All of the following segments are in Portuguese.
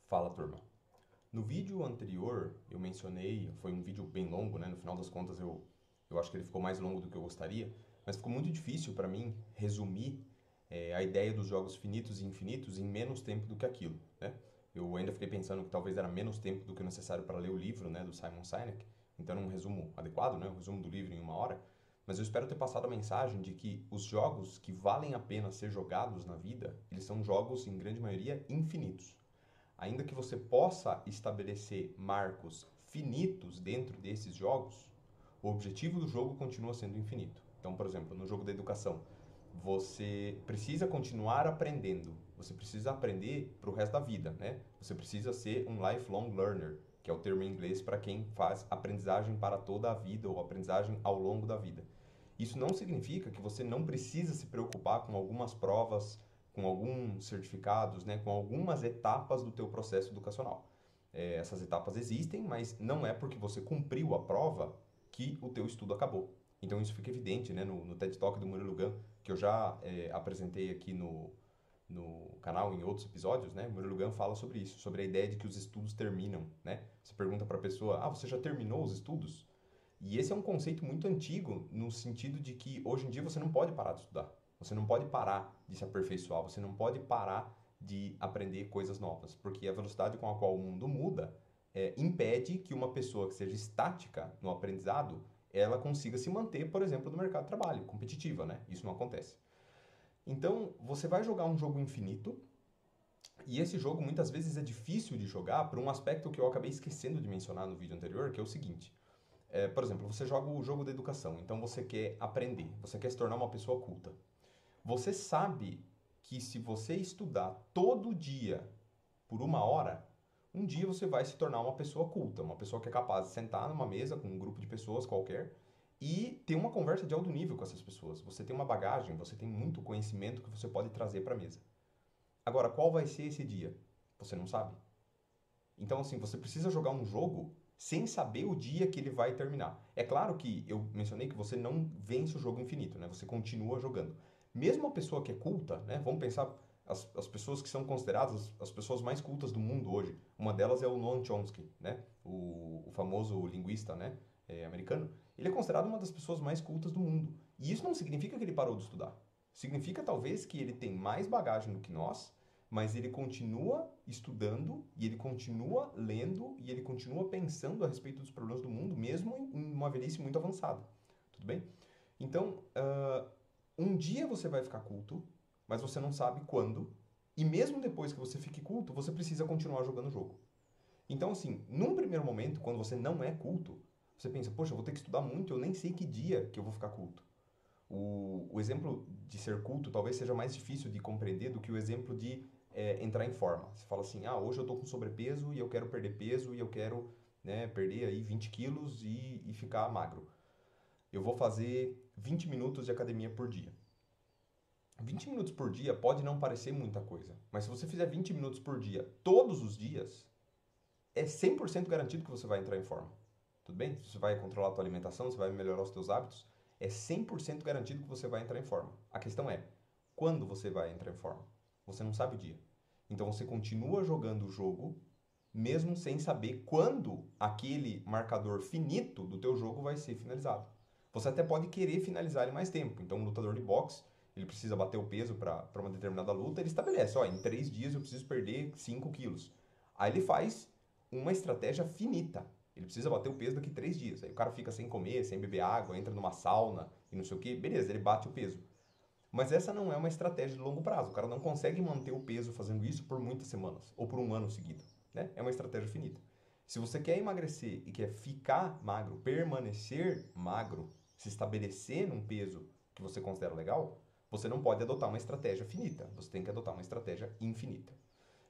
Fala, turma. No vídeo anterior, eu mencionei, foi um vídeo bem longo, né? No final das contas, eu acho que ele ficou mais longo do que eu gostaria, mas ficou muito difícil para mim resumir a ideia dos jogos finitos e infinitos em menos tempo do que aquilo, né? Eu ainda fiquei pensando que talvez era menos tempo do que o necessário para ler o livro, né, do Simon Sinek, então era um resumo adequado, né, um resumo do livro em 1 hora, mas eu espero ter passado a mensagem de que os jogos que valem a pena ser jogados na vida, eles são jogos, em grande maioria, infinitos. Ainda que você possa estabelecer marcos finitos dentro desses jogos, o objetivo do jogo continua sendo infinito. Então, por exemplo, no jogo da educação, você precisa continuar aprendendo. Você precisa aprender para o resto da vida, né? Você precisa ser um lifelong learner, que é o termo em inglês para quem faz aprendizagem para toda a vida ou aprendizagem ao longo da vida. Isso não significa que você não precisa se preocupar com algumas provas, com alguns certificados, né, com algumas etapas do teu processo educacional. Essas etapas existem, mas não é porque você cumpriu a prova que o teu estudo acabou. Então isso fica evidente, né, no TED Talk do Murilo Gun, que eu já apresentei aqui no canal em outros episódios, né? O Murilo Gun fala sobre isso, sobre a ideia de que os estudos terminam, né? Você pergunta para a pessoa, você já terminou os estudos? E esse é um conceito muito antigo, no sentido de que hoje em dia você não pode parar de estudar. Você não pode parar de se aperfeiçoar, você não pode parar de aprender coisas novas, porque a velocidade com a qual o mundo muda impede que uma pessoa que seja estática no aprendizado, ela consiga se manter, por exemplo, no mercado de trabalho, competitiva, né? Isso não acontece. Então, você vai jogar um jogo infinito, e esse jogo muitas vezes é difícil de jogar por um aspecto que eu acabei esquecendo de mencionar no vídeo anterior, que é o seguinte. Por exemplo, você joga o jogo da educação, então você quer aprender, você quer se tornar uma pessoa culta. Você sabe que se você estudar todo dia por 1 hora, um dia você vai se tornar uma pessoa culta, uma pessoa que é capaz de sentar numa mesa com um grupo de pessoas qualquer e ter uma conversa de alto nível com essas pessoas. Você tem uma bagagem, você tem muito conhecimento que você pode trazer para a mesa. Agora, qual vai ser esse dia? Você não sabe. Então, assim, você precisa jogar um jogo sem saber o dia que ele vai terminar. É claro que eu mencionei que você não vence o jogo infinito, né? Você continua jogando. Mesmo a pessoa que é culta, né? Vamos pensar as pessoas que são consideradas as pessoas mais cultas do mundo hoje. Uma delas é o Noam Chomsky, né? O famoso linguista, né? Americano. Ele é considerado uma das pessoas mais cultas do mundo. E isso não significa que ele parou de estudar. Significa talvez que ele tem mais bagagem do que nós, mas ele continua estudando e ele continua lendo e ele continua pensando a respeito dos problemas do mundo, mesmo em uma velhice muito avançada. Tudo bem? Então, um dia você vai ficar culto, mas você não sabe quando, e mesmo depois que você fique culto, você precisa continuar jogando o jogo. Então, assim, num primeiro momento, quando você não é culto, você pensa, poxa, eu vou ter que estudar muito, eu nem sei que dia que eu vou ficar culto. O exemplo de ser culto talvez seja mais difícil de compreender do que o exemplo de entrar em forma. Você fala assim, hoje eu estou com sobrepeso e eu quero perder peso e eu quero, né, perder aí 20 quilos e ficar magro. Eu vou fazer 20 minutos de academia por dia. 20 minutos por dia pode não parecer muita coisa, mas se você fizer 20 minutos por dia todos os dias, é 100% garantido que você vai entrar em forma. Tudo bem? Você vai controlar a tua alimentação, você vai melhorar os teus hábitos, é 100% garantido que você vai entrar em forma. A questão é, quando você vai entrar em forma? Você não sabe o dia. Então você continua jogando o jogo, mesmo sem saber quando aquele marcador finito do teu jogo vai ser finalizado. Você até pode querer finalizar ele mais tempo. Então um lutador de boxe, ele precisa bater o peso para uma determinada luta, ele estabelece, em 3 dias eu preciso perder 5 quilos. Aí ele faz uma estratégia finita. Ele precisa bater o peso daqui 3 dias. Aí o cara fica sem comer, sem beber água, entra numa sauna e não sei o que. Beleza, ele bate o peso. Mas essa não é uma estratégia de longo prazo. O cara não consegue manter o peso fazendo isso por muitas semanas ou por um ano seguido. Né? É uma estratégia finita. Se você quer emagrecer e quer ficar magro, permanecer magro, se estabelecer num peso que você considera legal, você não pode adotar uma estratégia finita. Você tem que adotar uma estratégia infinita.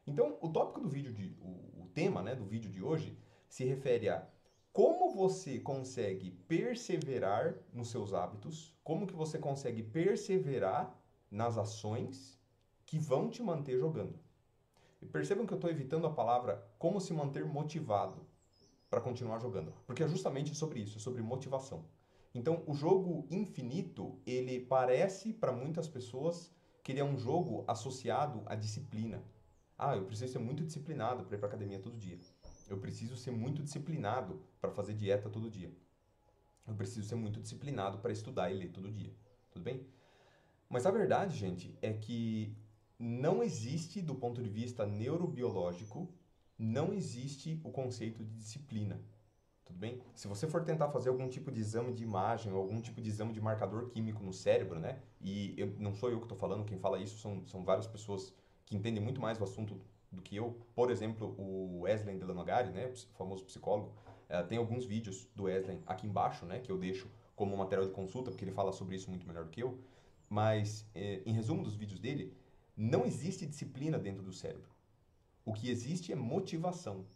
Então, o tópico do vídeo o tema, né, do vídeo de hoje se refere a como você consegue perseverar nos seus hábitos, como que você consegue perseverar nas ações que vão te manter jogando. E percebam que eu estou evitando a palavra como se manter motivado para continuar jogando, porque é justamente sobre isso, é sobre motivação. Então, o jogo infinito, ele parece para muitas pessoas que ele é um jogo associado à disciplina. Ah, eu preciso ser muito disciplinado para ir para academia todo dia. Eu preciso ser muito disciplinado para fazer dieta todo dia. Eu preciso ser muito disciplinado para estudar e ler todo dia. Tudo bem? Mas a verdade, gente, é que não existe, do ponto de vista neurobiológico, não existe o conceito de disciplina. Tudo bem? Se você for tentar fazer algum tipo de exame de imagem ou algum tipo de exame de marcador químico no cérebro, né? E não sou eu que estou falando, quem fala isso são várias pessoas que entendem muito mais o assunto do que eu. Por exemplo, o Wesleyan Delanogari, né? O famoso psicólogo, tem alguns vídeos do Wesleyan aqui embaixo, né? Que eu deixo como material de consulta, porque ele fala sobre isso muito melhor do que eu. Mas, em resumo dos vídeos dele, não existe disciplina dentro do cérebro. O que existe é motivação.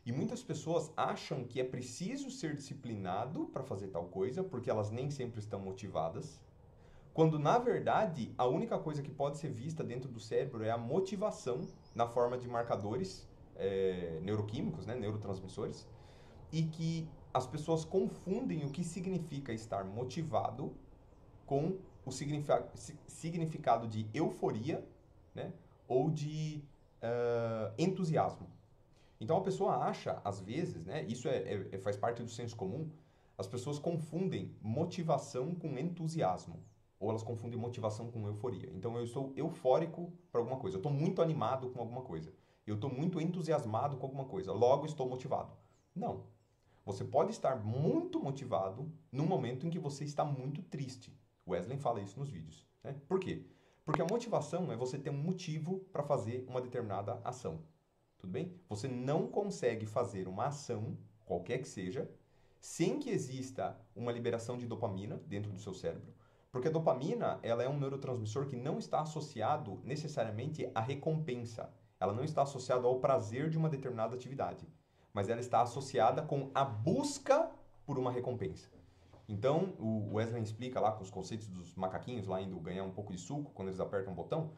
E muitas pessoas acham que é preciso ser disciplinado para fazer tal coisa, porque elas nem sempre estão motivadas, quando na verdade a única coisa que pode ser vista dentro do cérebro é a motivação na forma de marcadores neuroquímicos, né, neurotransmissores, e que as pessoas confundem o que significa estar motivado com o significado de euforia, né, ou de entusiasmo. Então a pessoa acha, às vezes, né, isso faz parte do senso comum, as pessoas confundem motivação com entusiasmo. Ou elas confundem motivação com euforia. Então eu estou eufórico para alguma coisa, eu estou muito animado com alguma coisa. Eu estou muito entusiasmado com alguma coisa, logo estou motivado. Não. Você pode estar muito motivado no momento em que você está muito triste. Wesley fala isso nos vídeos. Né? Por quê? Porque a motivação é você ter um motivo para fazer uma determinada ação. Tudo bem? Você não consegue fazer uma ação, qualquer que seja, sem que exista uma liberação de dopamina dentro do seu cérebro. Porque a dopamina, ela é um neurotransmissor que não está associado necessariamente à recompensa. Ela não está associada ao prazer de uma determinada atividade. Mas ela está associada com a busca por uma recompensa. Então, o Wesley explica lá com os conceitos dos macaquinhos lá indo ganhar um pouco de suco quando eles apertam um botão.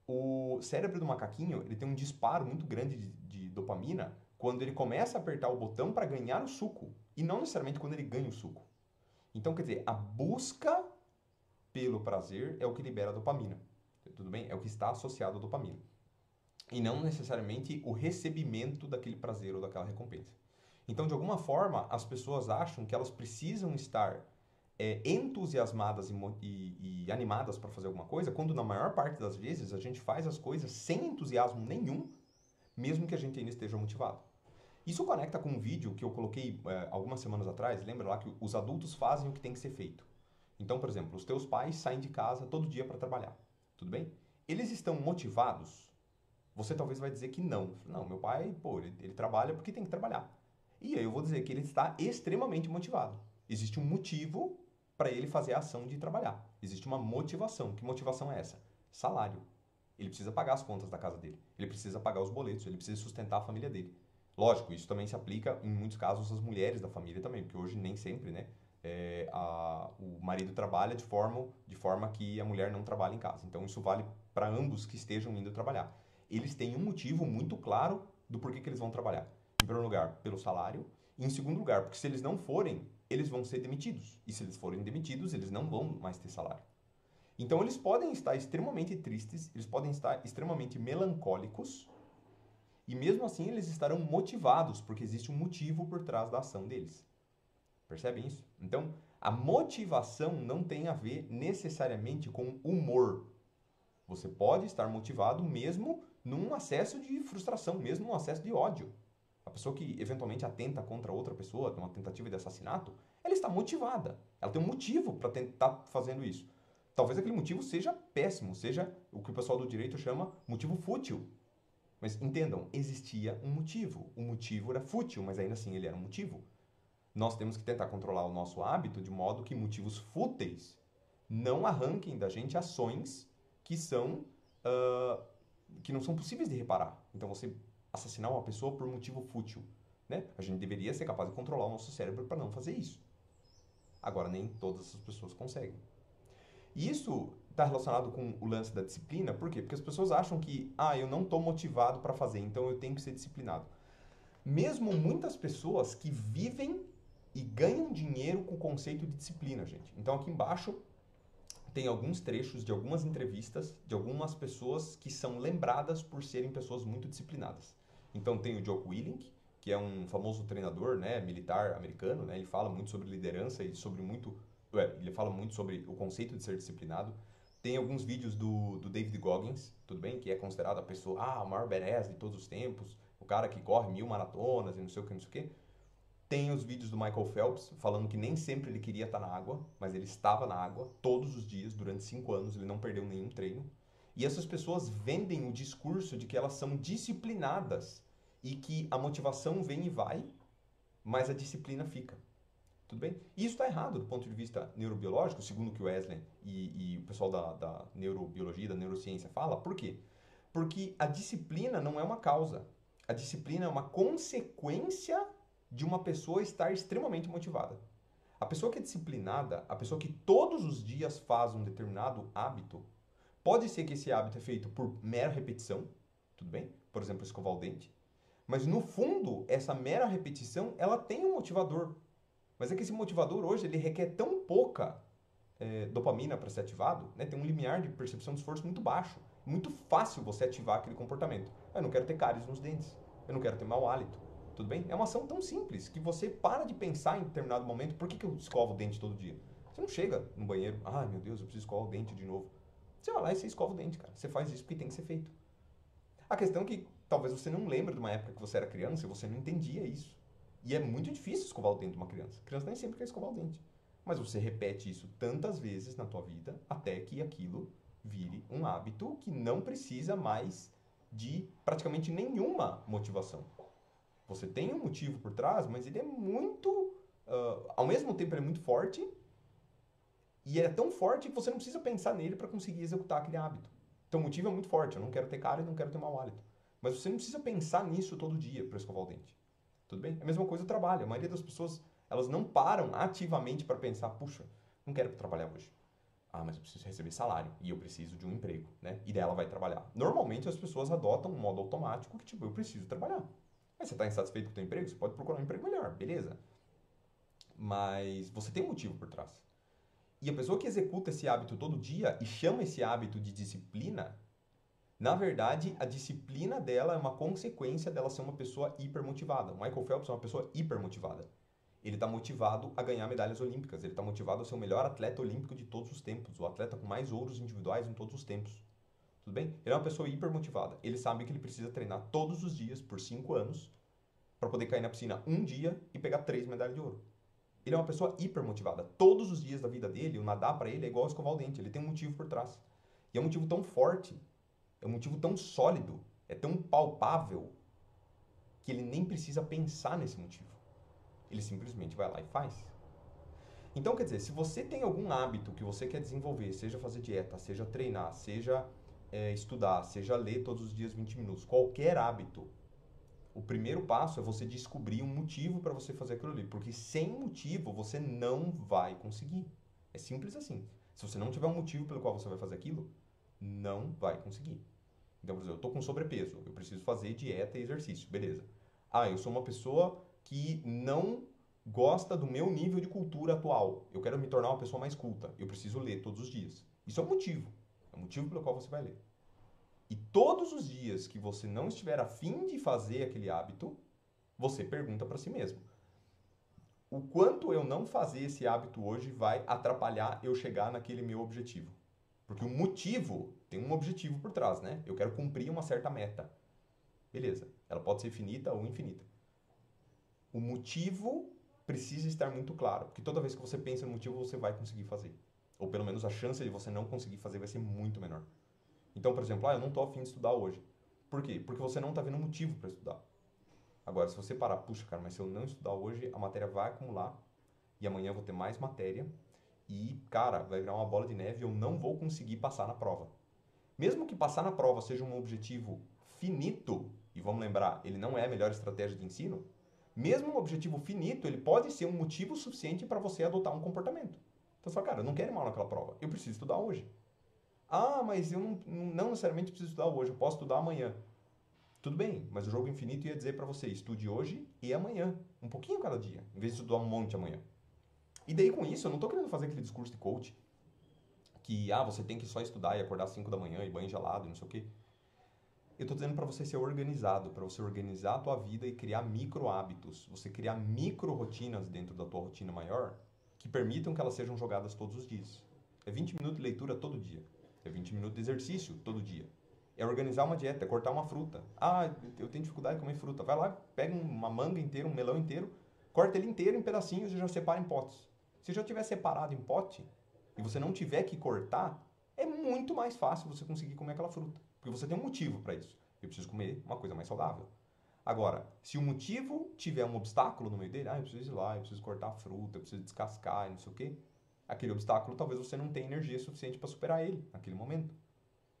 O cérebro do macaquinho ele tem um disparo muito grande de dopamina quando ele começa a apertar o botão para ganhar o suco e não necessariamente quando ele ganha o suco. Então, quer dizer, a busca pelo prazer é o que libera a dopamina. Tudo bem? É o que está associado à dopamina. E não necessariamente o recebimento daquele prazer ou daquela recompensa. Então, de alguma forma, as pessoas acham que elas precisam estar entusiasmadas e animadas para fazer alguma coisa, quando na maior parte das vezes a gente faz as coisas sem entusiasmo nenhum, mesmo que a gente ainda esteja motivado. Isso conecta com um vídeo que eu coloquei algumas semanas atrás, lembra lá que os adultos fazem o que tem que ser feito. Então, por exemplo, os teus pais saem de casa todo dia para trabalhar, tudo bem? Eles estão motivados? Você talvez vai dizer que não. Não, meu pai, pô, ele trabalha porque tem que trabalhar. E aí eu vou dizer que ele está extremamente motivado. Existe um motivo para ele fazer a ação de trabalhar. Existe uma motivação. Que motivação é essa? Salário. Ele precisa pagar as contas da casa dele. Ele precisa pagar os boletos. Ele precisa sustentar a família dele. Lógico, isso também se aplica, em muitos casos, às mulheres da família também, porque hoje nem sempre, né? O marido trabalha de forma que a mulher não trabalha em casa. Então isso vale para ambos que estejam indo trabalhar. Eles têm um motivo muito claro do porquê que eles vão trabalhar. Em primeiro lugar, pelo salário. E em segundo lugar, porque se eles não forem, eles vão ser demitidos. E se eles forem demitidos, eles não vão mais ter salário. Então eles podem estar extremamente tristes, eles podem estar extremamente melancólicos, e mesmo assim eles estarão motivados, porque existe um motivo por trás da ação deles. Percebem isso? Então, a motivação não tem a ver necessariamente com humor. Você pode estar motivado mesmo num acesso de frustração, mesmo num acesso de ódio. A pessoa que eventualmente atenta contra outra pessoa, tem uma tentativa de assassinato, ela está motivada. Ela tem um motivo para estar fazendo isso. Talvez aquele motivo seja péssimo, seja o que o pessoal do direito chama motivo fútil. Mas entendam, existia um motivo. O motivo era fútil, mas ainda assim ele era um motivo. Nós temos que tentar controlar o nosso hábito de modo que motivos fúteis não arranquem da gente ações que que não são possíveis de reparar. Então você assassinar uma pessoa por motivo fútil, né? A gente deveria ser capaz de controlar o nosso cérebro para não fazer isso. Agora nem todas as pessoas conseguem. E isso está relacionado com o lance da disciplina, por quê? Porque as pessoas acham que, eu não estou motivado para fazer, então eu tenho que ser disciplinado. Mesmo muitas pessoas que vivem e ganham dinheiro com o conceito de disciplina, gente. Então aqui embaixo tem alguns trechos de algumas entrevistas de algumas pessoas que são lembradas por serem pessoas muito disciplinadas. Então tem o Jocko Willink, que é um famoso treinador, né, militar americano, né, ele fala muito sobre liderança e sobre ele fala muito sobre o conceito de ser disciplinado. Tem alguns vídeos do David Goggins, tudo bem, que é considerado a pessoa, o maior badass de todos os tempos, o cara que corre 1000 maratonas e não sei o que, não sei o que. Tem os vídeos do Michael Phelps falando que nem sempre ele queria estar na água, mas ele estava na água todos os dias durante 5 anos, ele não perdeu nenhum treino. E essas pessoas vendem o discurso de que elas são disciplinadas e que a motivação vem e vai, mas a disciplina fica. Tudo bem? E isso está errado do ponto de vista neurobiológico, segundo o que o Wesley e o pessoal da neurobiologia, da neurociência fala. Por quê? Porque a disciplina não é uma causa. A disciplina é uma consequência de uma pessoa estar extremamente motivada. A pessoa que é disciplinada, a pessoa que todos os dias faz um determinado hábito, pode ser que esse hábito é feito por mera repetição, tudo bem? Por exemplo, escovar o dente. Mas no fundo, essa mera repetição, ela tem um motivador. Mas é que esse motivador hoje, ele requer tão pouca dopamina para ser ativado, né? Tem um limiar de percepção de esforço muito baixo. Muito fácil você ativar aquele comportamento. Eu não quero ter cáries nos dentes. Eu não quero ter mau hálito. Tudo bem? É uma ação tão simples que você para de pensar em determinado momento, por que eu escovo o dente todo dia? Você não chega no banheiro, ai meu Deus, eu preciso escovar o dente de novo. Você vai lá e você escova o dente, cara. Você faz isso porque tem que ser feito. A questão é que talvez você não lembre de uma época que você era criança e você não entendia isso. E é muito difícil escovar o dente de uma criança. A criança nem sempre quer escovar o dente. Mas você repete isso tantas vezes na tua vida até que aquilo vire um hábito que não precisa mais de praticamente nenhuma motivação. Você tem um motivo por trás, mas ele é muito... ao mesmo tempo ele é muito forte e é tão forte que você não precisa pensar nele para conseguir executar aquele hábito. Então o motivo é muito forte. Eu não quero ter cárie e não quero ter mau hálito. Mas você não precisa pensar nisso todo dia para escovar o dente. Tudo bem? É a mesma coisa o trabalho. A maioria das pessoas, elas não param ativamente para pensar, puxa, não quero trabalhar hoje. Mas eu preciso receber salário e eu preciso de um emprego, né? E daí ela vai trabalhar. Normalmente as pessoas adotam um modo automático que, tipo, eu preciso trabalhar. Mas você está insatisfeito com o seu emprego? Você pode procurar um emprego melhor, beleza. Mas você tem um motivo por trás. E a pessoa que executa esse hábito todo dia e chama esse hábito de disciplina, na verdade, a disciplina dela é uma consequência dela ser uma pessoa hipermotivada. O Michael Phelps é uma pessoa hipermotivada. Ele está motivado a ganhar medalhas olímpicas. Ele está motivado a ser o melhor atleta olímpico de todos os tempos. O atleta com mais ouros individuais em todos os tempos. Tudo bem? Ele é uma pessoa hipermotivada. Ele sabe que ele precisa treinar todos os dias por 5 anos para poder cair na piscina um dia e pegar 3 medalhas de ouro. Ele é uma pessoa hipermotivada. Todos os dias da vida dele, o nadar para ele é igual escovar o dente. Ele tem um motivo por trás. E é um motivo tão forte, é um motivo tão sólido, é tão palpável, que ele nem precisa pensar nesse motivo. Ele simplesmente vai lá e faz. Então, quer dizer, se você tem algum hábito que você quer desenvolver, seja fazer dieta, seja treinar, seja estudar, seja ler todos os dias 20 minutos, qualquer hábito, o primeiro passo é você descobrir um motivo para você fazer aquilo ali. Porque sem motivo você não vai conseguir. É simples assim. Se você não tiver um motivo pelo qual você vai fazer aquilo, não vai conseguir. Então, por exemplo, eu estou com sobrepeso, eu preciso fazer dieta e exercício, beleza. Eu sou uma pessoa que não gosta do meu nível de cultura atual. Eu quero me tornar uma pessoa mais culta. Eu preciso ler todos os dias. Isso é um motivo. É um motivo pelo qual você vai ler. E todos os dias que você não estiver afim de fazer aquele hábito, você pergunta para si mesmo: o quanto eu não fazer esse hábito hoje vai atrapalhar eu chegar naquele meu objetivo? Porque o motivo tem um objetivo por trás, né? Eu quero cumprir uma certa meta. Beleza. Ela pode ser finita ou infinita. O motivo precisa estar muito claro, porque toda vez que você pensa no motivo, você vai conseguir fazer. Ou pelo menos a chance de você não conseguir fazer vai ser muito menor. Então, por exemplo, eu não estou afim de estudar hoje. Por quê? Porque você não está vendo motivo para estudar. Agora, se você parar, puxa, cara, mas se eu não estudar hoje, a matéria vai acumular e amanhã eu vou ter mais matéria e, cara, vai virar uma bola de neve e eu não vou conseguir passar na prova. Mesmo que passar na prova seja um objetivo finito, e vamos lembrar, ele não é a melhor estratégia de ensino, mesmo um objetivo finito, ele pode ser um motivo suficiente para você adotar um comportamento. Então você fala, cara, eu não quero ir mal naquela prova, eu preciso estudar hoje. Mas eu não necessariamente preciso estudar hoje, eu posso estudar amanhã. Tudo bem, mas o jogo infinito ia dizer para você, estude hoje e amanhã, um pouquinho cada dia, em vez de estudar um monte amanhã. E daí com isso, eu não estou querendo fazer aquele discurso de coach, que você tem que só estudar e acordar às 5 da manhã e banho gelado e não sei o quê. Eu tô dizendo para você ser organizado, para você organizar a tua vida e criar micro hábitos, você criar micro rotinas dentro da tua rotina maior que permitam que elas sejam jogadas todos os dias. É 20 minutos de leitura todo dia. É 20 minutos de exercício todo dia. É organizar uma dieta, é cortar uma fruta. Eu tenho dificuldade de comer fruta. Vai lá, pega uma manga inteira, um melão inteiro, corta ele inteiro em pedacinhos e já separa em potes. Se já tiver separado em pote e você não tiver que cortar, é muito mais fácil você conseguir comer aquela fruta. Porque você tem um motivo para isso. Eu preciso comer uma coisa mais saudável. Agora, se o motivo tiver um obstáculo no meio dele, eu preciso ir lá, eu preciso cortar a fruta, eu preciso descascar, não sei o quê, aquele obstáculo talvez você não tenha energia suficiente para superar ele naquele momento.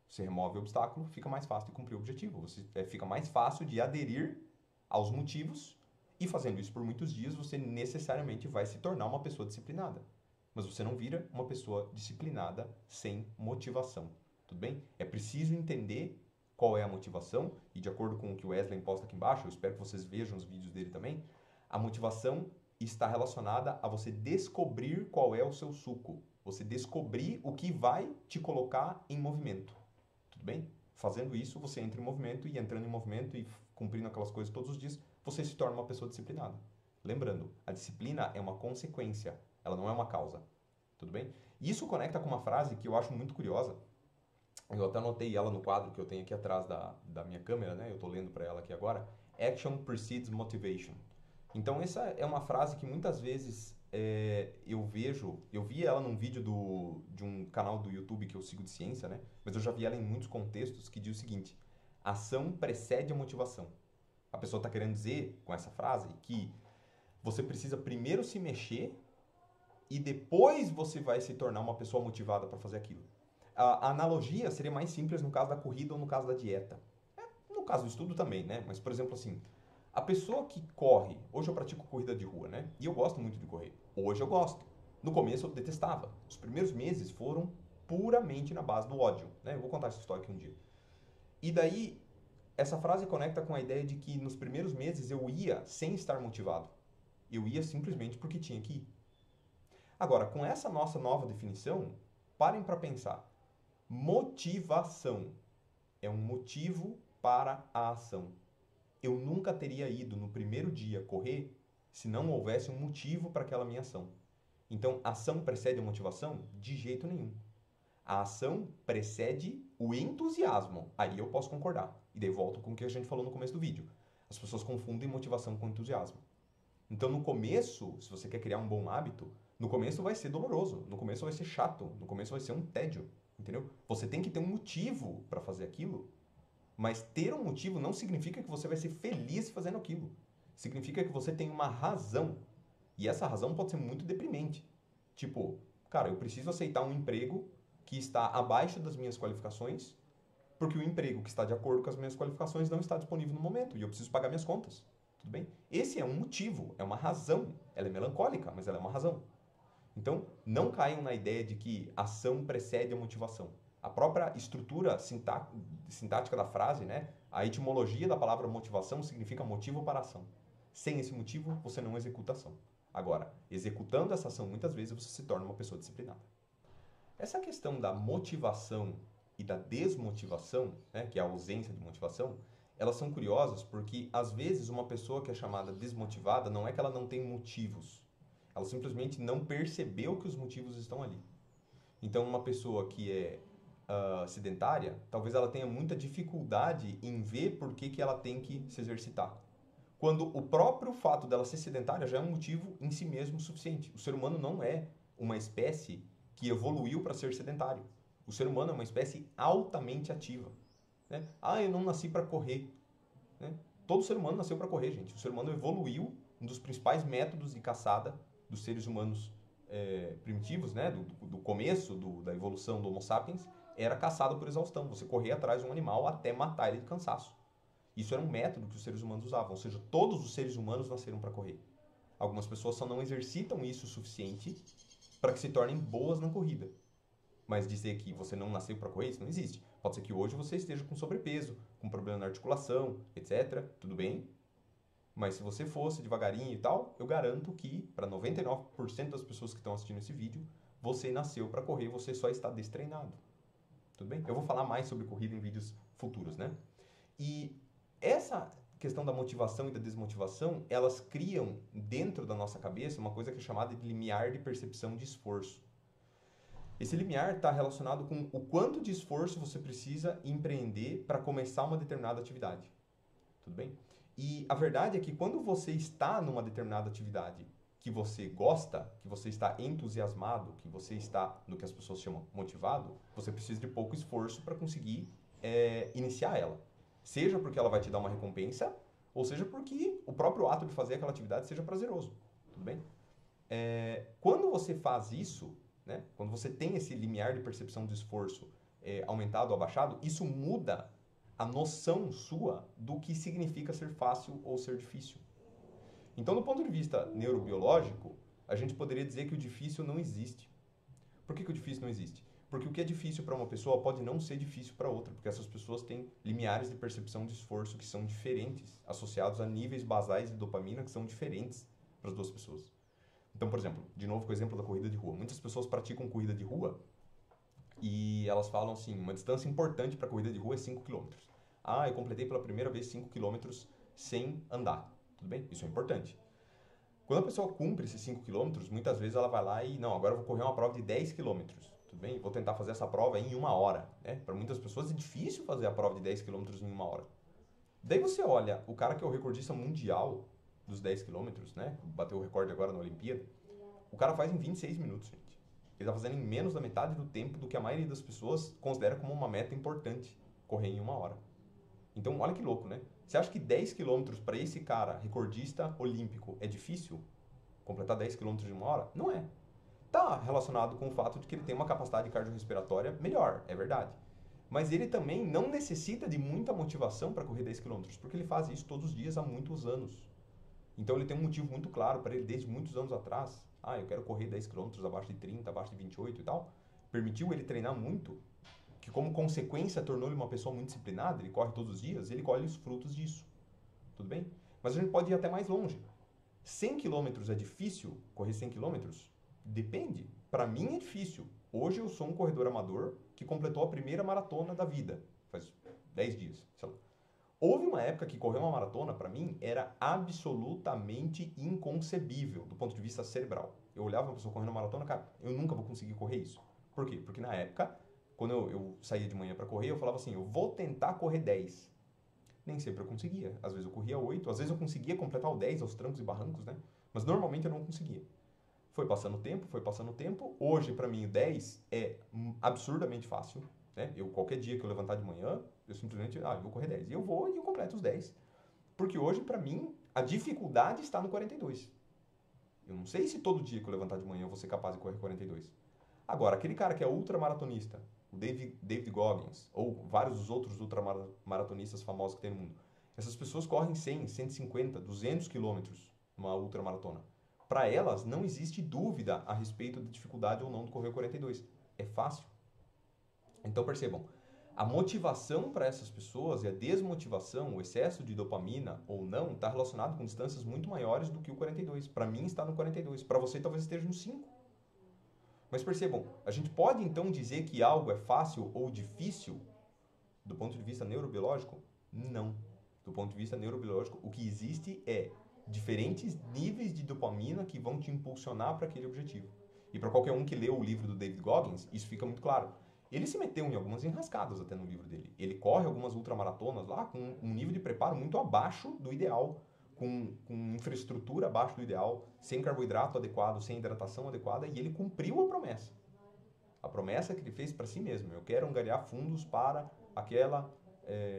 Você remove o obstáculo, fica mais fácil de cumprir o objetivo. Fica mais fácil de aderir aos motivos e fazendo isso por muitos dias, você necessariamente vai se tornar uma pessoa disciplinada. Mas você não vira uma pessoa disciplinada sem motivação. Tudo bem? É preciso entender qual é a motivação e de acordo com o que o Wesley posta aqui embaixo, eu espero que vocês vejam os vídeos dele também, a motivação está relacionada a você descobrir qual é o seu suco. Você descobrir o que vai te colocar em movimento. Tudo bem? Fazendo isso, você entra em movimento e entrando em movimento e cumprindo aquelas coisas todos os dias, você se torna uma pessoa disciplinada. Lembrando, a disciplina é uma consequência, ela não é uma causa. Tudo bem? E isso conecta com uma frase que eu acho muito curiosa. Eu até anotei ela no quadro que eu tenho aqui atrás da minha câmera, né? Eu estou lendo para ela aqui agora. Action precedes motivation. Então, essa é uma frase que muitas vezes eu vi ela num vídeo de um canal do YouTube que eu sigo de ciência, né? Mas eu já vi ela em muitos contextos que diz o seguinte: ação precede a motivação. A pessoa está querendo dizer com essa frase que você precisa primeiro se mexer e depois você vai se tornar uma pessoa motivada para fazer aquilo. A analogia seria mais simples no caso da corrida ou no caso da dieta. No caso do estudo também, né? Mas, por exemplo, assim, a pessoa que corre... Hoje eu pratico corrida de rua, né? E eu gosto muito de correr. Hoje eu gosto. No começo eu detestava. Os primeiros meses foram puramente na base do ódio, né? Eu vou contar essa história aqui um dia. E daí, essa frase conecta com a ideia de que nos primeiros meses eu ia sem estar motivado. Eu ia simplesmente porque tinha que ir. Agora, com essa nossa nova definição, parem para pensar. Motivação é um motivo para a ação. Eu nunca teria ido no primeiro dia correr se não houvesse um motivo para aquela minha ação. Então, ação precede a motivação? De jeito nenhum. A ação precede o entusiasmo. Aí eu posso concordar. E daí volto com o que a gente falou no começo do vídeo. As pessoas confundem motivação com entusiasmo. Então, no começo, se você quer criar um bom hábito, no começo vai ser doloroso, no começo vai ser chato, no começo vai ser um tédio, entendeu? Você tem que ter um motivo para fazer aquilo, mas ter um motivo não significa que você vai ser feliz fazendo aquilo. Significa que você tem uma razão. E essa razão pode ser muito deprimente. Tipo, cara, eu preciso aceitar um emprego que está abaixo das minhas qualificações, porque o emprego que está de acordo com as minhas qualificações não está disponível no momento e eu preciso pagar minhas contas. Tudo bem? Esse é um motivo, é uma razão. Ela é melancólica, mas ela é uma razão. Então, não caiam na ideia de que ação precede a motivação. A própria estrutura sintática da frase, né? A etimologia da palavra motivação significa motivo para ação. Sem esse motivo, você não executa ação. Agora, executando essa ação, muitas vezes você se torna uma pessoa disciplinada. Essa questão da motivação e da desmotivação, né, que é a ausência de motivação, elas são curiosas porque, às vezes, uma pessoa que é chamada desmotivada não é que ela não tem motivos. Ela simplesmente não percebeu que os motivos estão ali. Então, uma pessoa que é sedentária, talvez ela tenha muita dificuldade em ver por que ela tem que se exercitar. Quando o próprio fato dela ser sedentária já é um motivo em si mesmo suficiente. O ser humano não é uma espécie que evoluiu para ser sedentário. O ser humano é uma espécie altamente ativa. Né? Eu não nasci para correr. Né? Todo ser humano nasceu para correr, gente. O ser humano evoluiu, um dos principais métodos de caçada dos seres humanos primitivos, né? do começo da evolução do Homo sapiens, era caçada por exaustão. Você corria atrás de um animal até matar ele de cansaço. Isso era um método que os seres humanos usavam, ou seja, todos os seres humanos nasceram para correr. Algumas pessoas só não exercitam isso o suficiente para que se tornem boas na corrida. Mas dizer que você não nasceu para correr, isso não existe. Pode ser que hoje você esteja com sobrepeso, com problema na articulação, etc. Tudo bem. Mas se você fosse devagarinho e tal, eu garanto que, para 99% das pessoas que estão assistindo esse vídeo, você nasceu para correr, você só está destreinado. Tudo bem? Eu vou falar mais sobre corrida em vídeos futuros, né? E essa questão da motivação e da desmotivação, elas criam dentro da nossa cabeça uma coisa que é chamada de limiar de percepção de esforço. Esse limiar está relacionado com o quanto de esforço você precisa empreender para começar uma determinada atividade. Tudo bem? E a verdade é que quando você está numa determinada atividade que você gosta, que você está entusiasmado, que você está no que as pessoas chamam motivado, você precisa de pouco esforço para conseguir iniciar ela. Seja porque ela vai te dar uma recompensa, ou seja porque o próprio ato de fazer aquela atividade seja prazeroso. Tudo bem? Quando você faz isso, né, quando você tem esse limiar de percepção de esforço aumentado ou abaixado, isso muda a noção sua do que significa ser fácil ou ser difícil. Então, do ponto de vista neurobiológico, a gente poderia dizer que o difícil não existe. Por que o difícil não existe? Porque o que é difícil para uma pessoa pode não ser difícil para outra, porque essas pessoas têm limiares de percepção de esforço que são diferentes, associados a níveis basais de dopamina que são diferentes para as duas pessoas. Então, por exemplo, de novo com o exemplo da corrida de rua. Muitas pessoas praticam corrida de rua e elas falam assim, uma distância importante para corrida de rua é 5 quilômetros. Ah, eu completei pela primeira vez 5 quilômetros sem andar. Tudo bem? Isso é importante. Quando a pessoa cumpre esses 5 quilômetros, muitas vezes ela vai lá e, não, agora eu vou correr uma prova de 10 quilômetros. Tudo bem? Vou tentar fazer essa prova em 1 hora. Né? Para muitas pessoas é difícil fazer a prova de 10 quilômetros em 1 hora. Daí você olha, o cara que é o recordista mundial dos 10 quilômetros, né? Bateu o recorde agora na Olimpíada. O cara faz em 26 minutos, gente. Ele está fazendo em menos da metade do tempo do que a maioria das pessoas considera como uma meta importante, correr em 1 hora. Então, olha que louco, né? Você acha que 10 quilômetros para esse cara, recordista olímpico, é difícil? Completar 10 quilômetros em 1 hora? Não é. Está relacionado com o fato de que ele tem uma capacidade cardiorrespiratória melhor, é verdade. Mas ele também não necessita de muita motivação para correr 10 quilômetros, porque ele faz isso todos os dias há muitos anos. Então ele tem um motivo muito claro para ele desde muitos anos atrás. Ah, eu quero correr 10 quilômetros abaixo de 30, abaixo de 28 e tal. Permitiu ele treinar muito, que como consequência tornou ele uma pessoa muito disciplinada, ele corre todos os dias e ele colhe os frutos disso. Tudo bem? Mas a gente pode ir até mais longe. 100 quilômetros é difícil correr 100 quilômetros? Depende. Para mim é difícil. Hoje eu sou um corredor amador que completou a primeira maratona da vida. Faz 10 dias, sei lá. Houve uma época que correr uma maratona, para mim, era absolutamente inconcebível do ponto de vista cerebral. Eu olhava uma pessoa correndo uma maratona, cara, eu nunca vou conseguir correr isso. Por quê? Porque na época, quando eu saía de manhã para correr, eu falava assim, eu vou tentar correr 10. Nem sempre eu conseguia. Às vezes eu corria 8, às vezes eu conseguia completar o 10 aos trancos e barrancos, né? Mas normalmente eu não conseguia. Foi passando o tempo, foi passando o tempo. Hoje, para mim, o 10 é absurdamente fácil. Né? Qualquer dia que eu levantar de manhã, eu simplesmente, eu vou correr 10. E eu vou e eu completo os 10. Porque hoje, para mim, a dificuldade está no 42. Eu não sei se todo dia que eu levantar de manhã eu vou ser capaz de correr 42. Agora, aquele cara que é ultramaratonista, o David Goggins, ou vários dos outros ultramaratonistas famosos que tem no mundo, essas pessoas correm 100, 150, 200 quilômetros numa ultramaratona. Para elas, não existe dúvida a respeito da dificuldade ou não de correr 42. É fácil. Então, percebam, a motivação para essas pessoas e a desmotivação, o excesso de dopamina ou não, está relacionado com distâncias muito maiores do que o 42. Para mim, está no 42. Para você, talvez esteja no 5. Mas percebam, a gente pode então dizer que algo é fácil ou difícil do ponto de vista neurobiológico? Não. Do ponto de vista neurobiológico, o que existe é diferentes níveis de dopamina que vão te impulsionar para aquele objetivo. E para qualquer um que leu o livro do David Goggins, isso fica muito claro. Ele se meteu em algumas enrascadas até no livro dele. Ele corre algumas ultramaratonas lá com um nível de preparo muito abaixo do ideal, com infraestrutura abaixo do ideal, sem carboidrato adequado, sem hidratação adequada, e ele cumpriu a promessa. A promessa que ele fez para si mesmo. Eu quero angariar fundos para aquela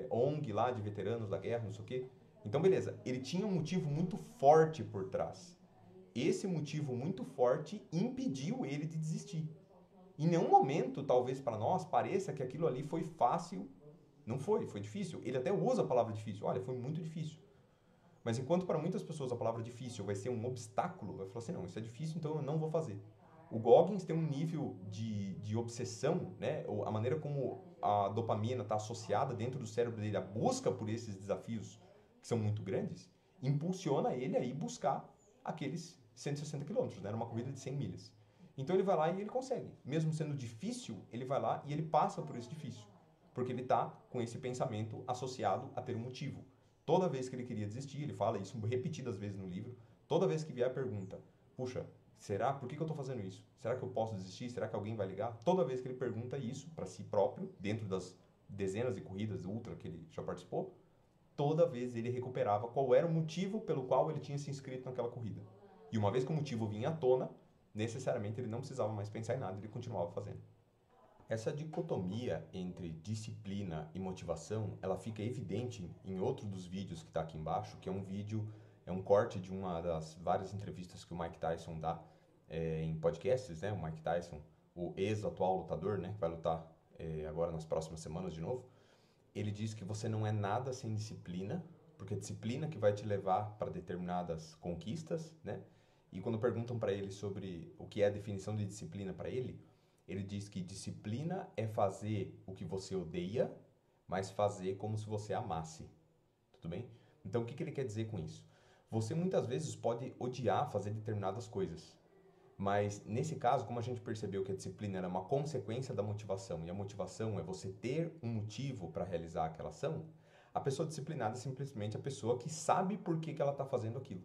ONG lá de veteranos da guerra, não sei o quê. Então, beleza, ele tinha um motivo muito forte por trás. Esse motivo muito forte impediu ele de desistir. Em nenhum momento, talvez para nós, pareça que aquilo ali foi fácil. Não foi, foi difícil. Ele até usa a palavra difícil. Olha, foi muito difícil. Mas enquanto para muitas pessoas a palavra difícil vai ser um obstáculo, vai falar assim, não, isso é difícil, então eu não vou fazer. O Goggins tem um nível de obsessão, né? A maneira como a dopamina está associada dentro do cérebro dele, a busca por esses desafios que são muito grandes, impulsiona ele a ir buscar aqueles 160 quilômetros, né? Era uma corrida de 100 milhas. Então ele vai lá e ele consegue. Mesmo sendo difícil, ele vai lá e ele passa por esse difícil. Porque ele está com esse pensamento associado a ter um motivo. Toda vez que ele queria desistir, ele fala isso repetidas vezes no livro, toda vez que vier a pergunta, puxa, será? Por que eu estou fazendo isso? Será que eu posso desistir? Será que alguém vai ligar? Toda vez que ele pergunta isso para si próprio, dentro das dezenas de corridas ultra que ele já participou, toda vez ele recuperava qual era o motivo pelo qual ele tinha se inscrito naquela corrida. E uma vez que o motivo vinha à tona, necessariamente ele não precisava mais pensar em nada, ele continuava fazendo. Essa dicotomia entre disciplina e motivação, ela fica evidente em outro dos vídeos que está aqui embaixo, que é um vídeo, é um corte de uma das várias entrevistas que o Mike Tyson dá em podcasts, né? O Mike Tyson, o ex-atual lutador, né? Que vai lutar agora nas próximas semanas de novo. Ele diz que você não é nada sem disciplina, porque a disciplina que vai te levar para determinadas conquistas, né? E quando perguntam para ele sobre o que é a definição de disciplina para ele, ele diz que disciplina é fazer o que você odeia, mas fazer como se você amasse. Tudo bem? Então, o que ele quer dizer com isso? Você muitas vezes pode odiar fazer determinadas coisas, mas nesse caso, como a gente percebeu que a disciplina era uma consequência da motivação, e a motivação é você ter um motivo para realizar aquela ação, a pessoa disciplinada é simplesmente a pessoa que sabe por que ela está fazendo aquilo.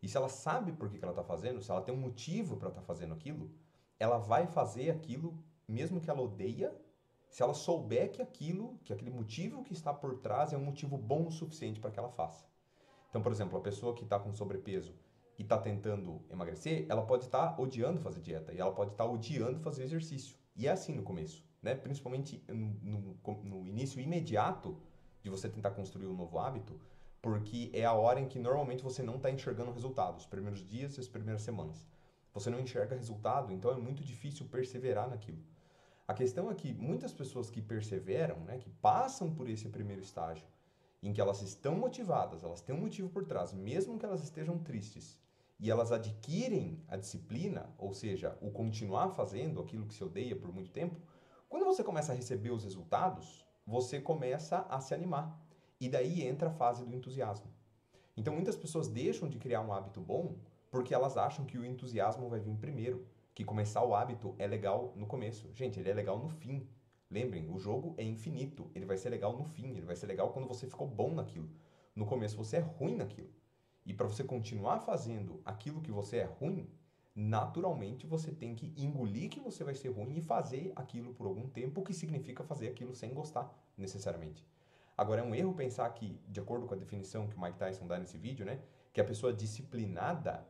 E se ela sabe por que ela está fazendo, se ela tem um motivo para estar fazendo aquilo, ela vai fazer aquilo, mesmo que ela odeia, se ela souber que aquele motivo que está por trás é um motivo bom o suficiente para que ela faça. Então, por exemplo, a pessoa que está com sobrepeso e está tentando emagrecer, ela pode estar odiando fazer dieta e ela pode estar odiando fazer exercício. E é assim no começo, né? Principalmente no início imediato de você tentar construir um novo hábito, porque é a hora em que normalmente você não está enxergando resultados, os primeiros dias e as primeiras semanas. Você não enxerga resultado, então é muito difícil perseverar naquilo. A questão é que muitas pessoas que perseveram, né, que passam por esse primeiro estágio, em que elas estão motivadas, elas têm um motivo por trás, mesmo que elas estejam tristes, e elas adquirem a disciplina, ou seja, o continuar fazendo aquilo que se odeia por muito tempo, quando você começa a receber os resultados, você começa a se animar. E daí entra a fase do entusiasmo. Então muitas pessoas deixam de criar um hábito bom porque elas acham que o entusiasmo vai vir primeiro, que começar o hábito é legal no começo. Gente, ele é legal no fim. Lembrem, o jogo é infinito, ele vai ser legal no fim, ele vai ser legal quando você ficou bom naquilo. No começo você é ruim naquilo. E para você continuar fazendo aquilo que você é ruim, naturalmente você tem que engolir que você vai ser ruim e fazer aquilo por algum tempo, o que significa fazer aquilo sem gostar, necessariamente. Agora, é um erro pensar que, de acordo com a definição que o Mike Tyson dá nesse vídeo, né, que a pessoa disciplinada,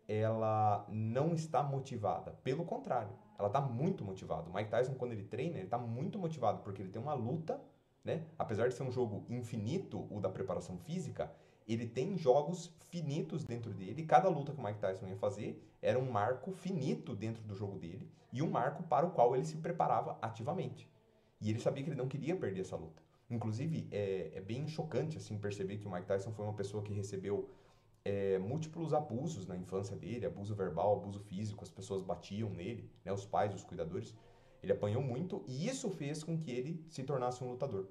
ela não está motivada. Pelo contrário, ela está muito motivada. O Mike Tyson, quando ele treina, ele está muito motivado, porque ele tem uma luta, né? Apesar de ser um jogo infinito, o da preparação física, ele tem jogos finitos dentro dele. Cada luta que o Mike Tyson ia fazer era um marco finito dentro do jogo dele e um marco para o qual ele se preparava ativamente. E ele sabia que ele não queria perder essa luta. Inclusive, é bem chocante assim perceber que o Mike Tyson foi uma pessoa que recebeu múltiplos abusos na infância dele, abuso verbal, abuso físico, as pessoas batiam nele, né, os pais, os cuidadores. Ele apanhou muito e isso fez com que ele se tornasse um lutador.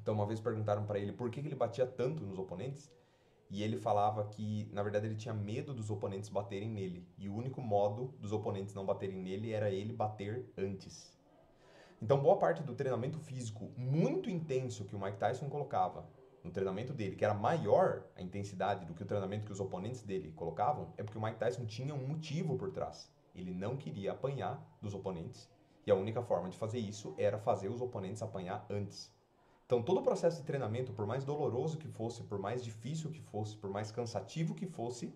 Então, uma vez perguntaram para ele por que ele batia tanto nos oponentes, e ele falava que, na verdade, ele tinha medo dos oponentes baterem nele. E o único modo dos oponentes não baterem nele era ele bater antes. Então, boa parte do treinamento físico muito intenso que o Mike Tyson colocava no treinamento dele, que era maior a intensidade do que o treinamento que os oponentes dele colocavam, é porque o Mike Tyson tinha um motivo por trás. Ele não queria apanhar dos oponentes, e a única forma de fazer isso era fazer os oponentes apanhar antes. Então, todo o processo de treinamento, por mais doloroso que fosse, por mais difícil que fosse, por mais cansativo que fosse,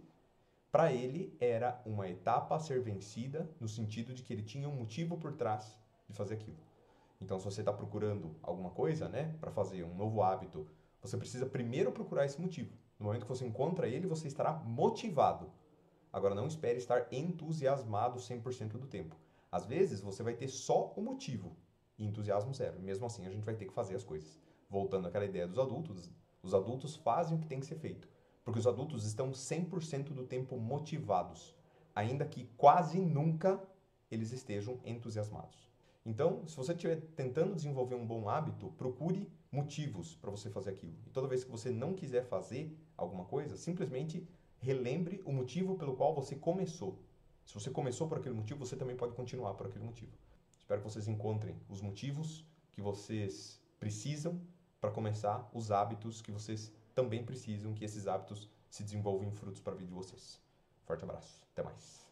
para ele era uma etapa a ser vencida, no sentido de que ele tinha um motivo por trás de fazer aquilo. Então, se você está procurando alguma coisa, né, para fazer um novo hábito, você precisa primeiro procurar esse motivo. No momento que você encontra ele, você estará motivado. Agora, não espere estar entusiasmado 100% do tempo. Às vezes, você vai ter só o motivo e entusiasmo zero. Mesmo assim, a gente vai ter que fazer as coisas. Voltando àquela ideia dos adultos, os adultos fazem o que tem que ser feito. Porque os adultos estão 100% do tempo motivados, ainda que quase nunca eles estejam entusiasmados. Então, se você estiver tentando desenvolver um bom hábito, procure motivos para você fazer aquilo. E toda vez que você não quiser fazer alguma coisa, simplesmente relembre o motivo pelo qual você começou. Se você começou por aquele motivo, você também pode continuar por aquele motivo. Espero que vocês encontrem os motivos que vocês precisam para começar os hábitos que vocês também precisam, que esses hábitos se desenvolvam em frutos para a vida de vocês. Forte abraço. Até mais.